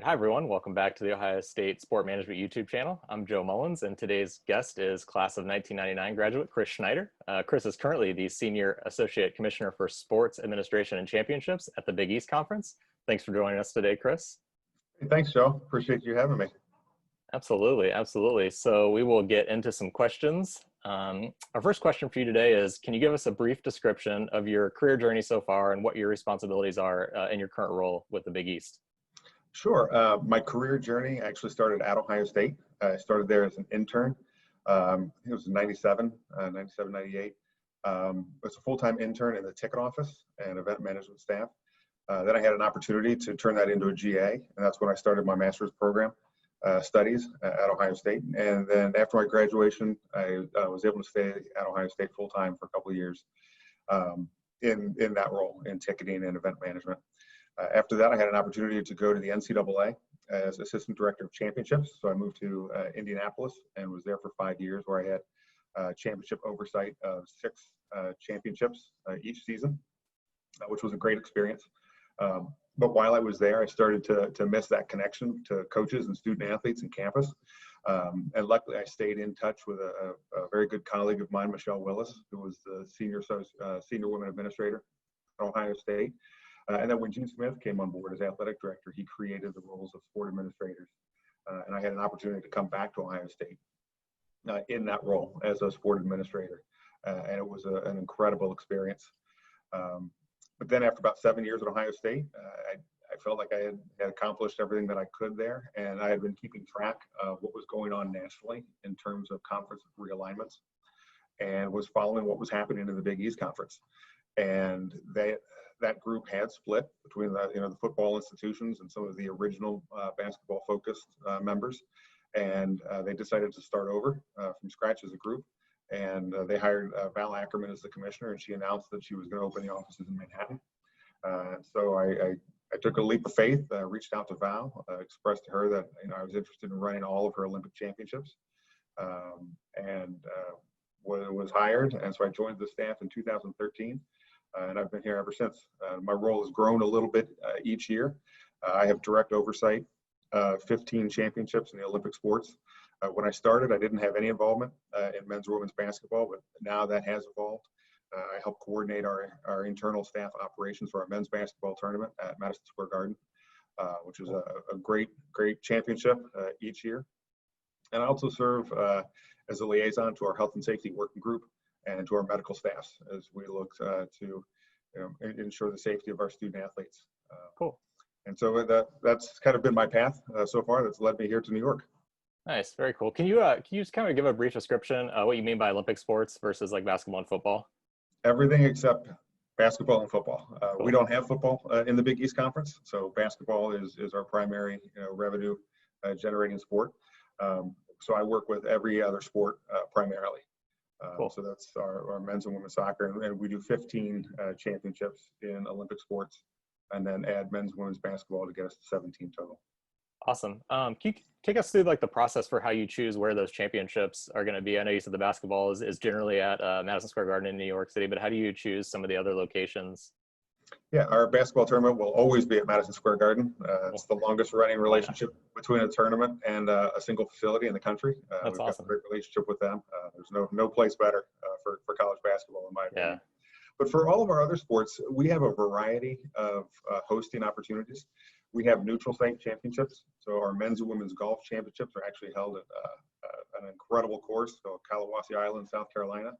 Hi, everyone. Welcome back to the Ohio State Sport Management YouTube channel. I'm Joe Mullins, and today's guest is class of 1999 graduate Chris Schneider. Chris is currently the Senior Associate Commissioner for Sports Administration and Championships at the Big East Conference. Thanks for joining us today, Chris. Hey, thanks, Joe. Appreciate you having me. Absolutely, absolutely. So we will get into some questions. Our first question for you today is, can you give us a brief description of your career journey so far and what your responsibilities are in your current role with the Big East? Sure. My career journey actually started at Ohio State. I started there as an intern. It was 97, 98. I was a full-time intern in the ticket office and event management staff. Then I had an opportunity to turn that into a GA, and that's when I started my master's program studies at Ohio State. And then after my graduation, I was able to stay at Ohio State full-time for a couple of years in that role in ticketing and event management. After that, I had an opportunity to go to the NCAA as Assistant Director of Championships. So I moved to Indianapolis and was there for 5 years, where I had championship oversight of 6 championships each season, which was a great experience. But while I was there, I started to miss that connection to coaches and student athletes and campus. And luckily, I stayed in touch with a very good colleague of mine, Michelle Willis, who was the Senior Women Administrator at Ohio State. And then when Gene Smith came on board as athletic director, he created the roles of sport administrators. And I had an opportunity to come back to Ohio State in that role as a sport administrator. And it was an incredible experience. But then after about 7 years at Ohio State, I felt like I had accomplished everything that I could there. And I had been keeping track of what was going on nationally in terms of conference realignments, and was following what was happening in the Big East Conference. And that group had split between the football institutions and some of the original basketball focused members, and they decided to start over from scratch as a group. And they hired Val Ackerman as the commissioner, and she announced that she was going to open the offices in Manhattan. So I took a leap of faith, reached out to Val, expressed to her that I was interested in running all of her Olympic championships, and was hired. And so I joined the staff in 2013. And I've been here ever since. My role has grown a little bit each year. I have direct oversight of 15 championships in the Olympic sports. When I started, I didn't have any involvement in men's or women's basketball, but now that has evolved. I help coordinate our internal staff operations for our men's basketball tournament at Madison Square Garden, which is a great championship each year. And I also serve as a liaison to our health and safety working group and to our medical staffs as we look to ensure the safety of our student athletes. Cool. And so that's kind of been my path so far that's led me here to New York. Nice, very cool. Can you just kind of give a brief description what you mean by Olympic sports versus like basketball and football? Everything except basketball and football. Cool. We don't have football in the Big East Conference, so basketball is our primary revenue generating sport. So I work with every other sport primarily. Cool. So that's our men's and women's soccer, and we do 15 championships in Olympic sports, and then add men's and women's basketball to get us to 17 total. Awesome. Can you take us through like the process for how you choose where those championships are going to be? I know you said the basketball is generally at Madison Square Garden in New York City, but how do you choose some of the other locations? Yeah, our basketball tournament will always be at Madison Square Garden. It's the longest running relationship between a tournament and a single facility in the country. That's we've awesome. got a great relationship with them. There's no place better for college basketball, in my opinion. Yeah. But for all of our other sports, we have a variety of hosting opportunities. We have neutral site championships. So our men's and women's golf championships are actually held at an incredible course, so Kalawasi Island, South Carolina.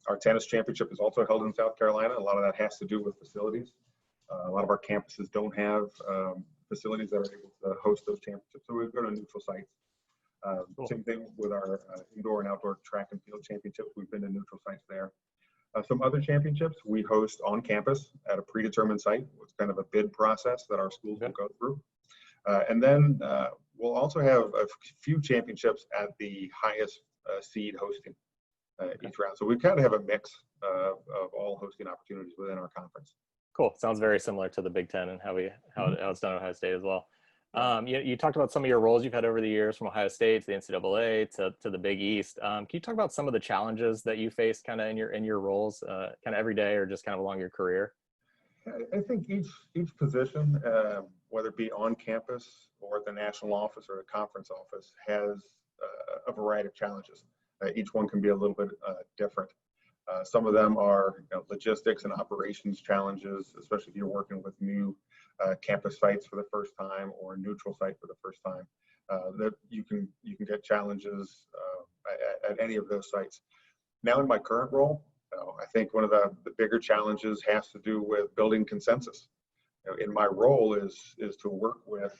Our tennis championship is also held in South Carolina. A lot of that has to do with facilities. A lot of our campuses don't have facilities that are able to host those championships, so we go to neutral sites. Cool. Same thing with our indoor and outdoor track and field championships. We've been to neutral sites there. Some other championships we host on campus at a predetermined site. It's kind of a bid process that our schools will go through. And then we'll also have a few championships at the highest seed hosting each round. So we kind of have a mix of all hosting opportunities within our conference. Cool. Sounds very similar to the Big Ten and how it's done at Ohio State as well. You talked about some of your roles you've had over the years, from Ohio State to the NCAA to the Big East. Can you talk about some of the challenges that you faced kind of in your roles kind of every day or just kind of along your career? I think each position whether it be on campus or at the national office or the conference office, has a variety of challenges. Each one can be a little bit different. Some of them are logistics and operations challenges, especially if you're working with new campus sites for the first time or a neutral site for the first time. That you can get challenges at any of those sites. Now in my current role, I think one of the bigger challenges has to do with building consensus. In my role is to work with,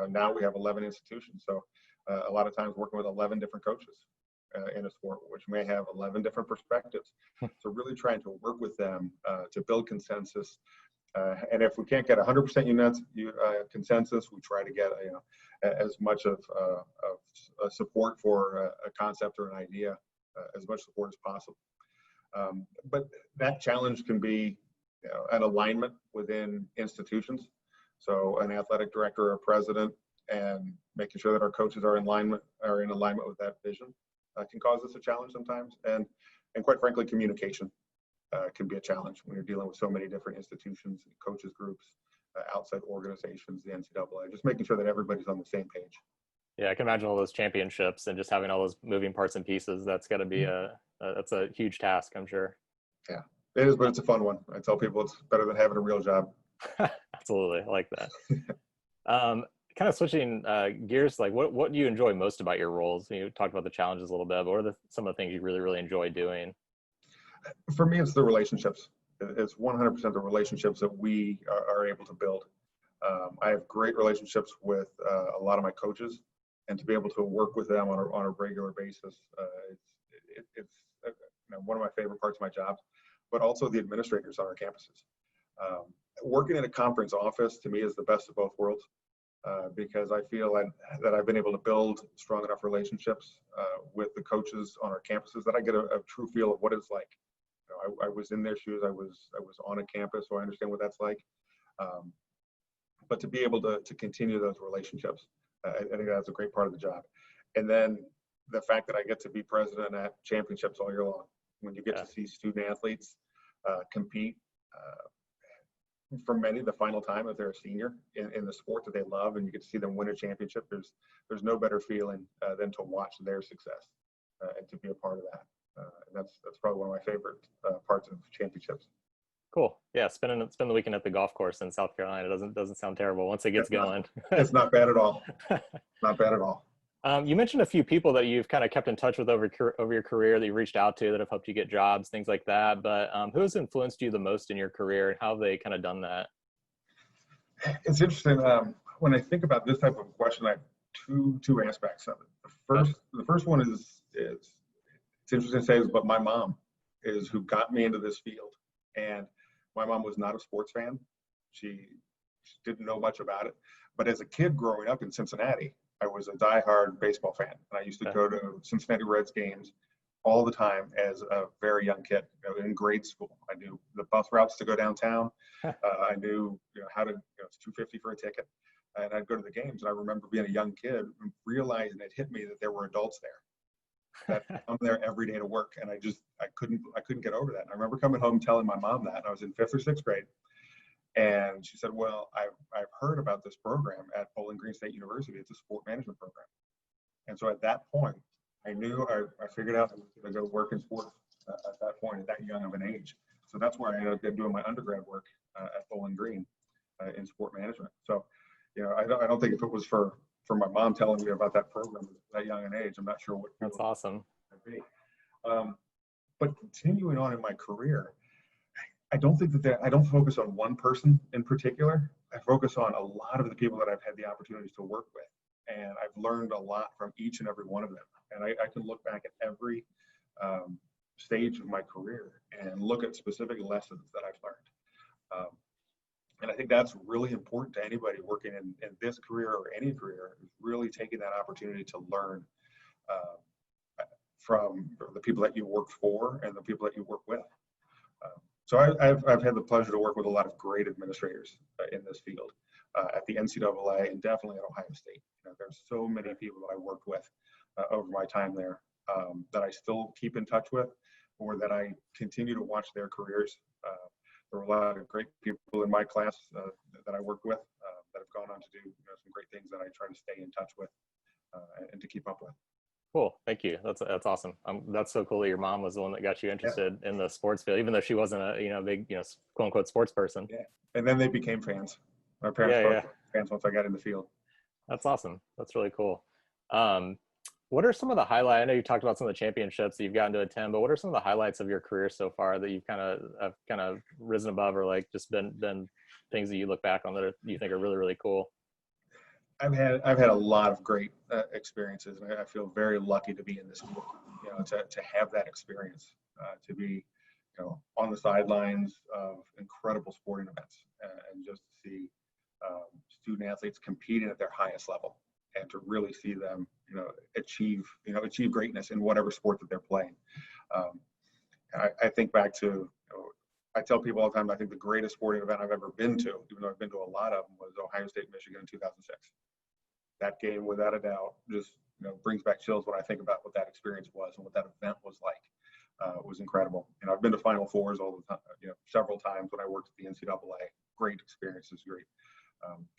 now we have 11 institutions, so a lot of times working with 11 different coaches in a sport, which may have 11 different perspectives. So really trying to work with them to build consensus. And if we can't get 100% consensus, we try to get as much of support for a concept or an idea, as much support as possible. But that challenge can be an alignment within institutions. So an athletic director or president, and making sure that our coaches are in alignment with that vision can cause us a challenge sometimes. And quite frankly, communication can be a challenge when you're dealing with so many different institutions, coaches groups, outside organizations, the NCAA, just making sure that everybody's on the same page. Yeah, I can imagine all those championships and just having all those moving parts and pieces. That's got to be that's a huge task, I'm sure. Yeah, it is, but it's a fun one. I tell people it's better than having a real job. Absolutely, I like that. Kind of switching gears, like what do you enjoy most about your roles? You talked about the challenges a little bit, but what are some of the things you really enjoy doing? For me, it's the relationships. It's 100% the relationships that we are able to build. I have great relationships with a lot of my coaches, and to be able to work with them on a regular basis, it's one of my favorite parts of my job, but also the administrators on our campuses. Working in a conference office to me is the best of both worlds, because I feel that I've been able to build strong enough relationships with the coaches on our campuses that I get a true feel of what it's like. I was in their shoes. I was on a campus, so I understand what that's like. But to be able to continue those relationships, I think that's a great part of the job. And then the fact that I get to be president at championships all year long, when you get to see student athletes compete, for many, the final time if they're a senior in the sport that they love, and you get to see them win a championship, there's no better feeling than to watch their success and to be a part of that. And that's probably one of my favorite parts of championships. Cool. Yeah, spend the weekend at the golf course in South Carolina doesn't sound terrible once it gets going. It's not bad at all. Not bad at all. You mentioned a few people that you've kind of kept in touch with over your career that you reached out to that have helped you get jobs, things like that. But who has influenced you the most in your career, and how have they kind of done that? It's interesting. When I think about this type of question, I have two aspects of it. The first one is it's interesting to say is, but my mom is who got me into this field. And my mom was not a sports fan. She didn't know much about it. But as a kid growing up in Cincinnati, I was a diehard baseball fan. And I used to go to Cincinnati Reds games all the time as a very young kid. In grade school, I knew the bus routes to go downtown. I knew how to, it's $2.50 for a ticket. And I'd go to the games. And I remember being a young kid and realizing it hit me that there were adults there. That I'm there every day to work, and I couldn't get over that. And I remember coming home telling my mom that, and I was in 5th or 6th grade, and she said, "Well, I've heard about this program at Bowling Green State University. It's a sport management program." And so at that point, I knew I figured out I was going to go work in sports at that point, at that young of an age. So that's where I ended up doing my undergrad work at Bowling Green in sport management. So, I don't think if it was for my mom telling me about that program at that young an age, I'm not sure what. That's awesome. Be. But continuing on in my career, I don't think I don't focus on one person in particular. I focus on a lot of the people that I've had the opportunities to work with, and I've learned a lot from each and every one of them. And I can look back at every stage of my career and look at specific lessons that I've learned. And I think that's really important to anybody working in this career or any career, is really taking that opportunity to learn from the people that you work for and the people that you work with. So I've had the pleasure to work with a lot of great administrators in this field at the NCAA and definitely at Ohio State. There's so many people that I worked with over my time there that I still keep in touch with, or that I continue to watch their careers. There were a lot of great people in my class that I worked with that have gone on to do some great things that I try to stay in touch with and to keep up with. Cool. Thank you. That's awesome. That's so cool that your mom was the one that got you interested in the sports field, even though she wasn't a big quote unquote sports person. Yeah. And then they became fans. My parents became fans once I got in the field. That's awesome. That's really cool. What are some of the highlights? I know you talked about some of the championships that you've gotten to attend, but what are some of the highlights of your career so far that you've kind of risen above, or like just been things that you look back on that you think are really, really cool? I've had a lot of great experiences, and I feel very lucky to be in this field. To have that experience, to be on the sidelines of incredible sporting events, and just to see student athletes competing at their highest level, and to really see them achieve greatness in whatever sport that they're playing. I think back to, I tell people all the time, I think the greatest sporting event I've ever been to, even though I've been to a lot of them, was Ohio State, Michigan in 2006. That game, without a doubt, just brings back chills when I think about what that experience was and what that event was like. It was incredible. I've been to Final Fours all the time, several times when I worked at the NCAA. Great experiences,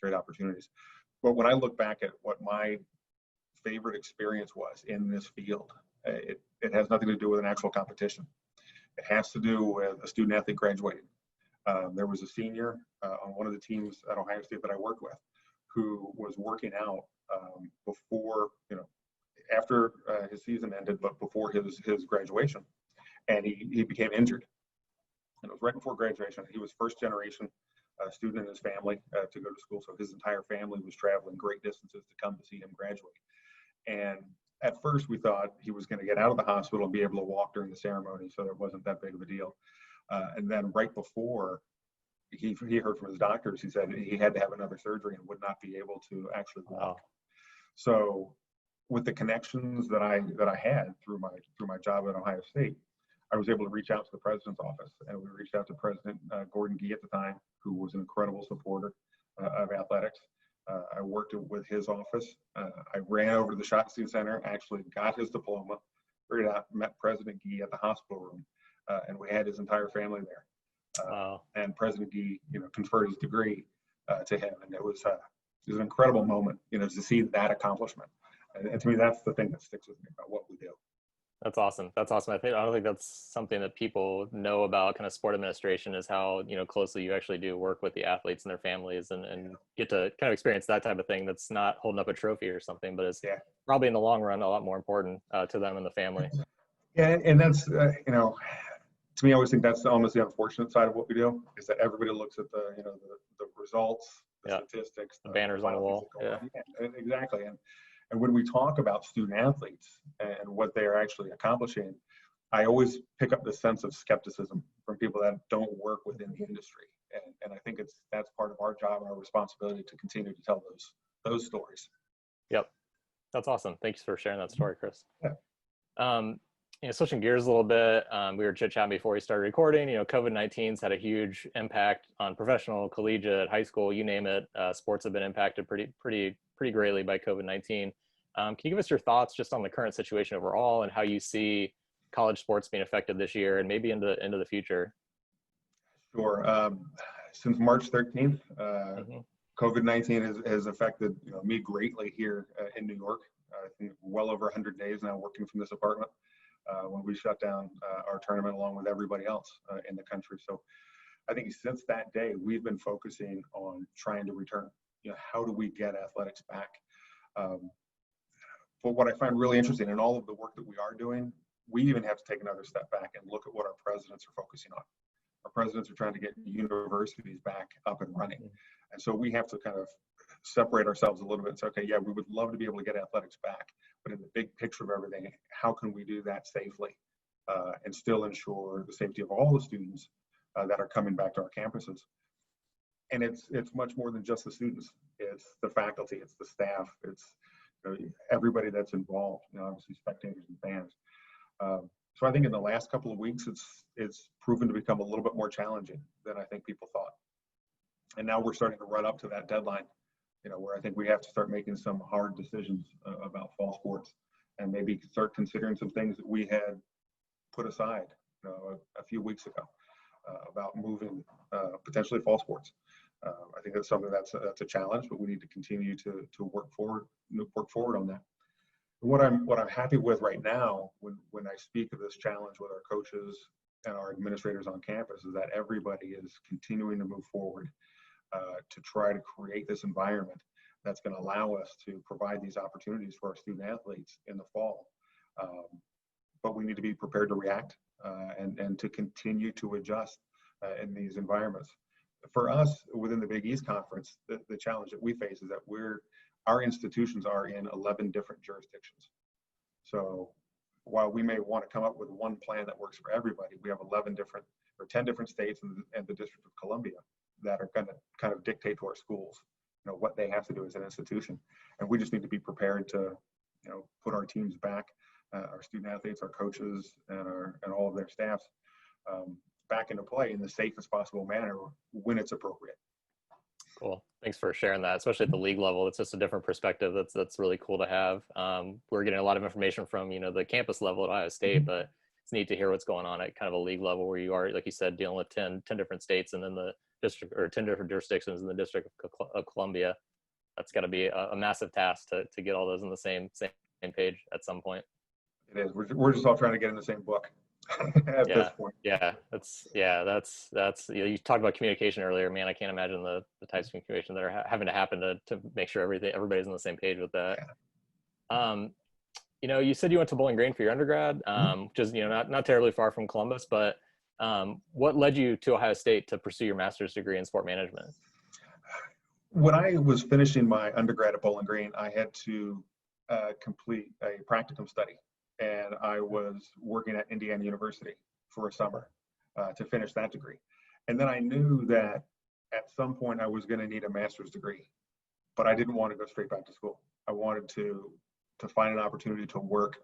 great opportunities. But when I look back at what my favorite experience was in this field, it has nothing to do with an actual competition. It has to do with a student athlete graduating. There was a senior on one of the teams at Ohio State that I worked with who was working out before, after his season ended, but before his graduation. And he became injured. And it was right before graduation. He was first generation student in his family to go to school. So his entire family was traveling great distances to come to see him graduate. And at first we thought he was going to get out of the hospital and be able to walk during the ceremony. So it wasn't that big of a deal. And then right before he heard from his doctors, he said he had to have another surgery and would not be able to actually walk. Wow. So with the connections that I had through my job at Ohio State, I was able to reach out to the president's office, and we reached out to President Gordon Gee at the time, who was an incredible supporter of athletics. I worked with his office. I ran over to the Schottenstein Center, actually got his diploma, figured out, met President Gee at the hospital room, and we had his entire family there. Wow. And President Gee, conferred his degree to him, and it was an incredible moment, to see that accomplishment. And to me, that's the thing that sticks with me about what we do. That's awesome. That's awesome. I don't think that's something that people know about kind of sport administration, is how, closely you actually do work with the athletes and their families and get to kind of experience that type of thing that's not holding up a trophy or something, but it's probably in the long run a lot more important to them and the family. Yeah. And that's, to me, I always think that's almost the unfortunate side of what we do, is that everybody looks at the results, the statistics, the banners on the wall. Yeah, exactly. And when we talk about student athletes and what they're actually accomplishing, I always pick up the sense of skepticism from people that don't work within the industry. And I think that's part of our job and our responsibility to continue to tell those stories. Yep. That's awesome. Thanks for sharing that story, Chris. Yeah. Switching gears a little bit, we were chit-chatting before we started recording. COVID-19's had a huge impact on professional, collegiate, high school, you name it. Sports have been impacted pretty greatly by COVID-19. Can you give us your thoughts just on the current situation overall and how you see college sports being affected this year and maybe into the future? Sure. Since March 13th, COVID-19 has affected me greatly here in New York. I think well over 100 days now working from this apartment. When we shut down our tournament along with everybody else in the country. So I think since that day, we've been focusing on trying to return. How do we get athletics back? But what I find really interesting in all of the work that we are doing, we even have to take another step back and look at what our presidents are focusing on. Our presidents are trying to get universities back up and running. And so we have to kind of separate ourselves a little bit and say, okay, yeah, we would love to be able to get athletics back, but in the big picture of everything, how can we do that safely and still ensure the safety of all the students that are coming back to our campuses? And it's much more than just the students. It's the faculty, it's the staff, it's everybody that's involved, obviously spectators and fans. So I think in the last couple of weeks, it's proven to become a little bit more challenging than I think people thought. And now we're starting to run up to that deadline, where I think we have to start making some hard decisions about fall sports and maybe start considering some things that we had put aside, a few weeks ago about moving potentially fall sports. I think that's something that's a challenge, but we need to continue to work forward on that. What I'm happy with right now, when I speak of this challenge with our coaches and our administrators on campus, is that everybody is continuing to move forward to try to create this environment that's going to allow us to provide these opportunities for our student athletes in the fall. But we need to be prepared to react and to continue to adjust in these environments. For us, within the Big East Conference, the challenge that we face is that our institutions are in 11 different jurisdictions. So while we may want to come up with one plan that works for everybody, we have 10 different states and the District of Columbia that are going to kind of dictate to our schools, what they have to do as an institution. And we just need to be prepared to, put our teams back, our student athletes, our coaches, and all of their staffs back into play in the safest possible manner when it's appropriate. Cool. Thanks for sharing that, especially at the league level. It's just a different perspective. That's really cool to have. We're getting a lot of information from, the campus level at Ohio State, but it's neat to hear what's going on at kind of a league level where you are, like you said, dealing with 10 different states and then the district, or 10 different jurisdictions in the District of Columbia. That's got to be a massive task to get all those on the same page at some point. It is. We're just all trying to get in the same book. At this point. That's you talked about communication earlier, man. I can't imagine the types of communication that are having to happen to make sure everybody's on the same page with that. You said you went to Bowling Green for your undergrad, which is not terribly far from Columbus, but what led you to Ohio State to pursue your master's degree in sport management? When I was finishing my undergrad at Bowling Green, I had to complete a practicum study. And I was working at Indiana University for a summer to finish that degree. And then I knew that at some point I was going to need a master's degree, but I didn't want to go straight back to school. I wanted to find an opportunity to work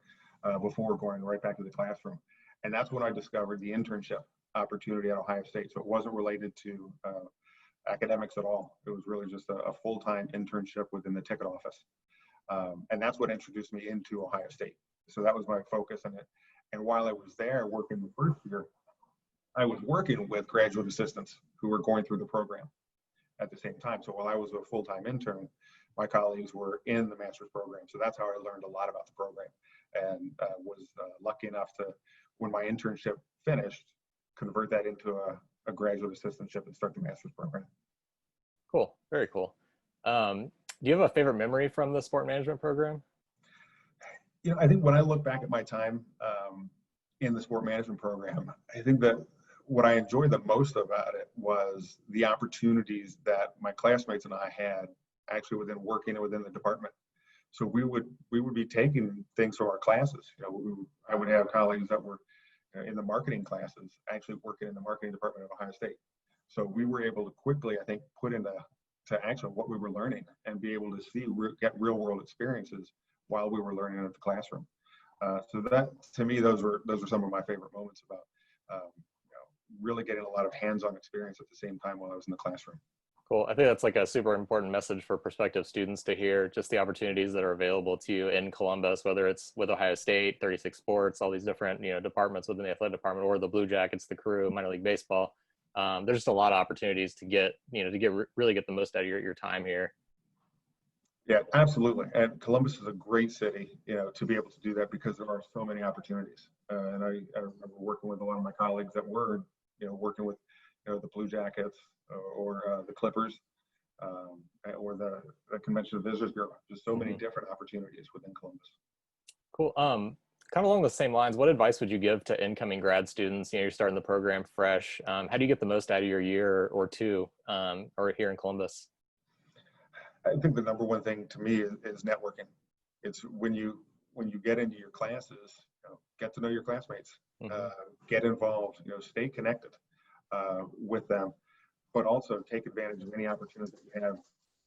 before going right back to the classroom. And that's when I discovered the internship opportunity at Ohio State. So it wasn't related to academics at all. It was really just a full-time internship within the ticket office. And that's what introduced me into Ohio State. So that was my focus on it. And while I was there working the first year, I was working with graduate assistants who were going through the program at the same time. So while I was a full-time intern, my colleagues were in the master's program. So that's how I learned a lot about the program, and was lucky enough to, when my internship finished, convert that into a graduate assistantship and start the master's program. Cool. Very cool. Do you have a favorite memory from the sport management program? I think when I look back at my time in the sport management program, I think that what I enjoyed the most about it was the opportunities that my classmates and I had actually within the department. So we would be taking things from our classes. I would have colleagues that were in the marketing classes actually working in the marketing department of Ohio State. So we were able to quickly, I think, put into action what we were learning and be able to get real world experiences while we were learning at the classroom. So that, to me, those were some of my favorite moments about really getting a lot of hands-on experience at the same time while I was in the classroom. Cool. I think that's like a super important message for prospective students to hear, just the opportunities that are available to you in Columbus, whether it's with Ohio State, 36 Sports, all these different departments within the athletic department, or the Blue Jackets, the Crew, minor league baseball. There's just a lot of opportunities to really get the most out of your time here. Yeah, absolutely. And Columbus is a great city, to be able to do that because there are so many opportunities. And I remember working with a lot of my colleagues that were, working with, the Blue Jackets or the Clippers or the Convention of Visitors Bureau. Just so many different opportunities within Columbus. Cool. Kind of along the same lines, what advice would you give to incoming grad students? You're starting the program fresh. How do you get the most out of your year or two or here in Columbus? I think the number one thing to me is networking. It's when you get into your classes, get to know your classmates, get involved, stay connected with them, but also take advantage of any opportunities that you have,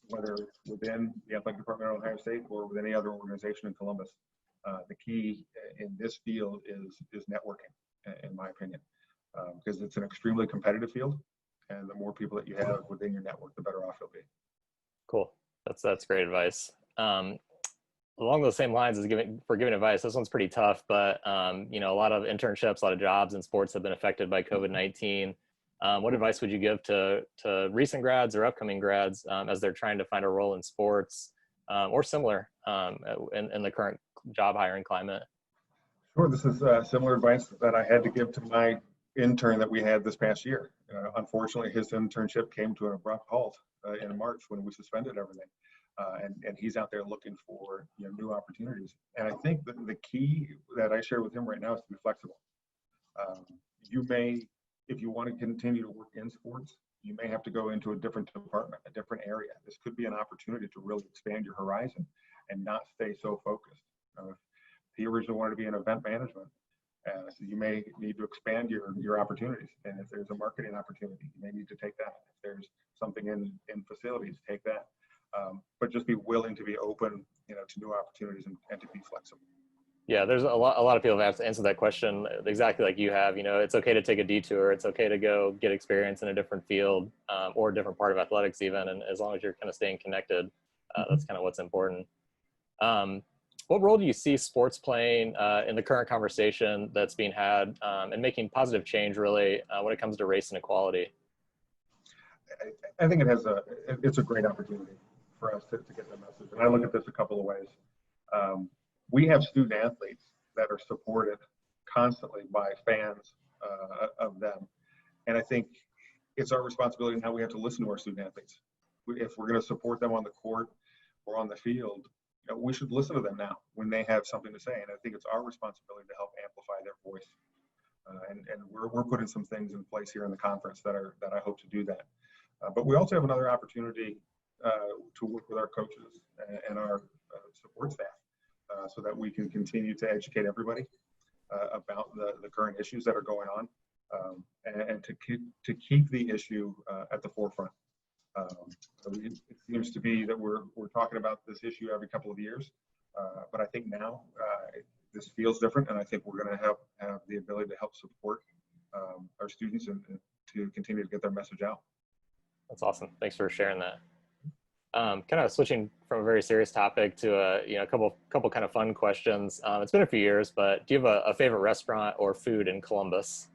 whether it's within the athletic department at Ohio State or with any other organization in Columbus. The key in this field is networking, in my opinion, because it's an extremely competitive field, and the more people that you have within your network, the better off you'll be. Cool. That's great advice. Along those same lines as giving advice, this one's pretty tough, but a lot of internships, a lot of jobs in sports have been affected by COVID-19. What advice would you give to recent grads or upcoming grads as they're trying to find a role in sports or similar in the current job hiring climate? Sure. This is similar advice that I had to give to my intern that we had this past year. Unfortunately, his internship came to an abrupt halt in March when we suspended everything. And he's out there looking for new opportunities. And I think that the key that I share with him right now is to be flexible. You may, if you want to continue to work in sports, you may have to go into a different department, a different area. This could be an opportunity to really expand your horizon and not stay so focused. If he originally wanted to be in event management, so you may need to expand your opportunities. And if there's a marketing opportunity, you may need to take that. If there's something in facilities, take that. But just be willing to be open, to new opportunities and to be flexible. Yeah, there's a lot of people have to answer that question exactly like you have. It's okay to take a detour. It's okay to go get experience in a different field or a different part of athletics even. And as long as you're kind of staying connected, that's kind of what's important. What role do you see sports playing in the current conversation that's being had and making positive change really when it comes to race and equality? I think it's a great opportunity for us to get the message. And I look at this a couple of ways. We have student athletes that are supported constantly by fans of them. And I think it's our responsibility now. We have to listen to our student athletes. If we're going to support them on the court or on the field, we should listen to them now when they have something to say. And I think it's our responsibility to help amplify their voice. And we're putting some things in place here in the conference that I hope to do that. But we also have another opportunity to work with our coaches and our support staff so that we can continue to educate everybody about the current issues that are going on and to keep the issue at the forefront. It seems to be that we're talking about this issue every couple of years, but I think now this feels different, and I think we're going to have the ability to help support our students and to continue to get their message out. That's awesome. Thanks for sharing that. Kind of switching from a very serious topic to a couple kind of fun questions. It's been a few years, but do you have a favorite restaurant or food in Columbus?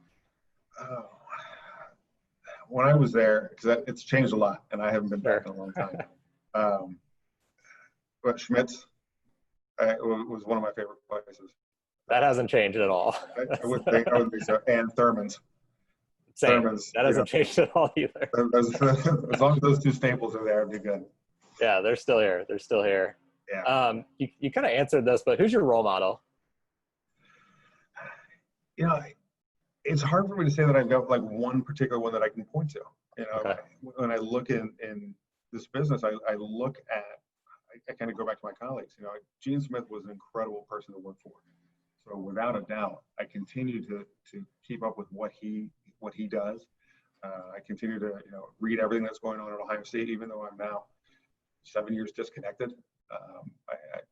When I was there, because it's changed a lot, and I haven't been back in a long time. But Schmidt's was one of my favorite places. That hasn't changed at all. I would think so. And Thurman's. Same. Thurman's, that hasn't changed at all either. As long as those two staples are there, it'd be good. Yeah, they're still here. They're still here. Yeah. You kind of answered this, but who's your role model? It's hard for me to say that I've got like one particular one that I can point to. Okay. When I look in this business, I look at, I kind of go back to my colleagues. Gene Smith was an incredible person to work for. So without a doubt, I continue to keep up with what he does. I continue to read everything that's going on at Ohio State, even though I'm now 7 years disconnected.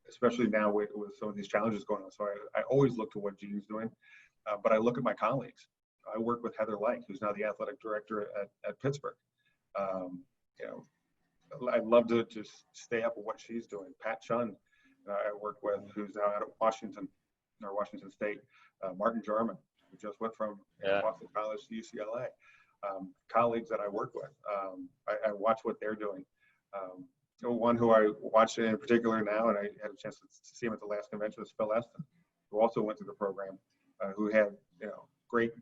Especially now with some of these challenges going on. So I always look to what Gene's doing. But I look at my colleagues. I work with Heather Lyke, who's now the athletic director at Pittsburgh. I'd love to just stay up with what she's doing. Pat Chun, I work with, who's now out of Washington State. Martin Jarman, who just went from Boston College to UCLA. Colleagues that I work with. I watch what they're doing. One who I watch in particular now, and I had a chance to see him at the last convention, is Phil Eston, who also went through the program, who had great.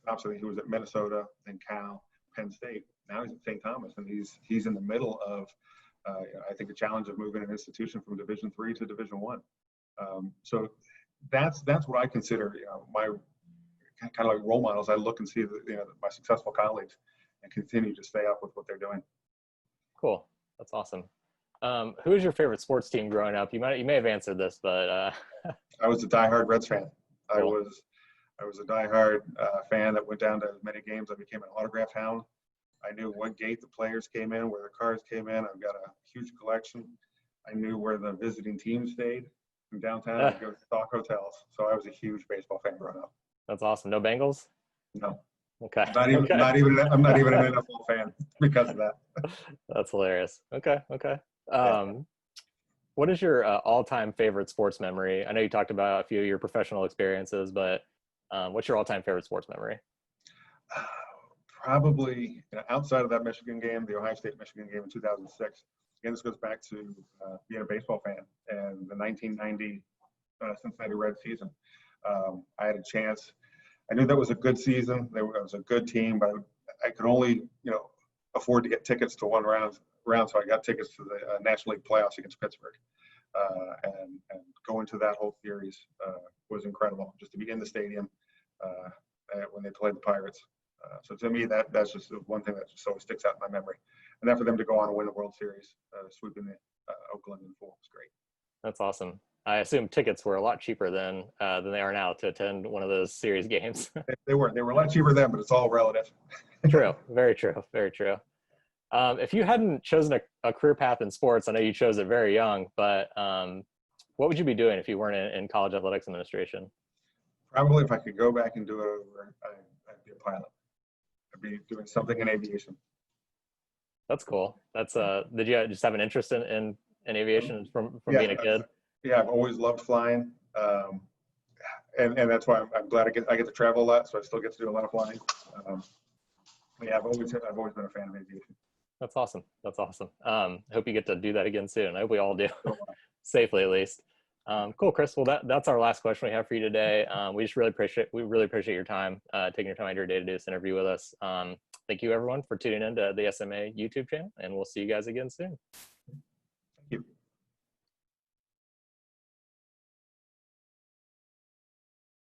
Obviously, he was at Minnesota, then Cal, Penn State. Now he's at St. Thomas, and he's in the middle of, I think, the challenge of moving an institution from Division III to Division I. So that's what I consider my kind of like role models. I look and see my successful colleagues and continue to stay up with what they're doing. Cool, that's awesome. Who was your favorite sports team growing up? You may have answered this, but I was a diehard Reds fan. Cool. I was a diehard fan that went down to as many games. I became an autograph hound. I knew what gate the players came in, where the cars came in. I've got a huge collection. I knew where the visiting team stayed from downtown. I'd go to stock hotels. So I was a huge baseball fan growing up. That's awesome. No Bengals? No. Okay. I'm not even an NFL fan because of that. That's hilarious. Okay. What is your all-time favorite sports memory? I know you talked about a few of your professional experiences, but what's your all-time favorite sports memory? probably, outside of that Michigan game, the Ohio State Michigan game in 2006. Again, this goes back to being a baseball fan and the 1990 Cincinnati Reds season. I had a chance. I knew that was a good season. It was a good team, but I could only, afford to get tickets to one round. So I got tickets to the National League playoffs against Pittsburgh, and going to that whole series was incredible. Just to be in the stadium when they played the Pirates. So to me, that's just one thing that just always sticks out in my memory. And then for them to go on and win the World Series, sweeping the Oakland in full was great. That's awesome. I assume tickets were a lot cheaper than they are now to attend one of those series games. They were a lot cheaper then, but it's all relative. True. Very true. Very true. If you hadn't chosen a career path in sports, I know you chose it very young, but what would you be doing if you weren't in college athletics administration? Probably if I could go back and do it over, I'd be a pilot. I'd be doing something in aviation. That's cool. That's did you just have an interest in aviation from being a kid? Yeah, I've always loved flying, and that's why I'm glad I get to travel a lot, so I still get to do a lot of flying. Yeah, I've always been a fan of aviation. That's awesome. That's awesome. Hope you get to do that again soon. I hope we all do, safely at least. Cool, Chris. Well, that's our last question we have for you today. We really appreciate your time, taking your time out of your day to do this interview with us. Thank you, everyone, for tuning in to the SMA YouTube channel, and we'll see you guys again soon.